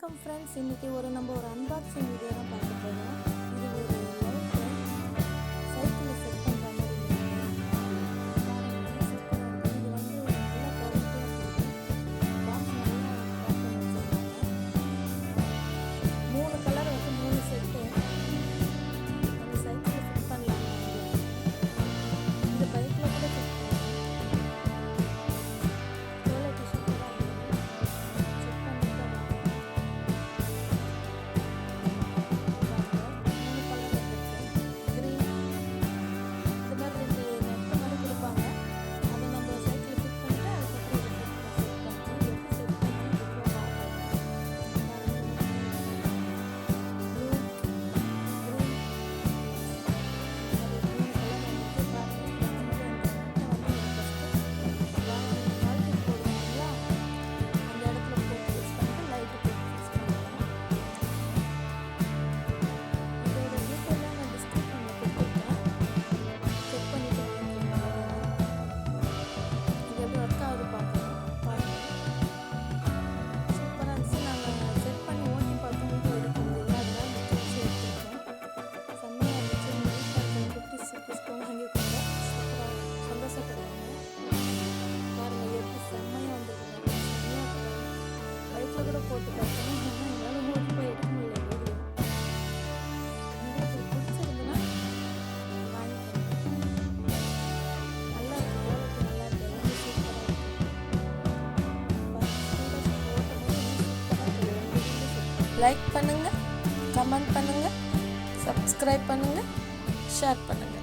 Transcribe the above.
வணக்கம் ஃப்ரெண்ட்ஸ், இன்றைக்கி நம்ம ஒரு அன்பாக்சிங் வீடியோ தான் பார்க்க போகிறோம். இது ஒரு சைக்கிளில் செட் பண்ணுற மாதிரி இது வந்து நல்லா குவாலிட்டியாக இருக்குது. பாக்ஸ் நல்லா பேக் பண்ணி வச்சுருக்காங்க. 3 கலர் வந்து 3 செட்டு நம்ம சைக்கிளில் ஃபிட் பண்ணலாம். இந்த பைக்கில் கூட ஃபிட் பண்ணலாம். கூட போட்டு பார்த்தோம். எங்களால் ஓடி போய் எடுக்க முடியல வீடியோ. உங்களுக்கு பிடிச்சிருந்துன்னா வாங்கிக்கோங்க. நல்லா இருக்கு, குவாலிட்டி நல்லா இருக்கு, எல்லாமே சூப்பராக இருக்கு. லைக் பண்ணுங்கள், கமெண்ட் பண்ணுங்கள், சப்ஸ்கிரைப் பண்ணுங்கள், ஷேர் பண்ணுங்கள்.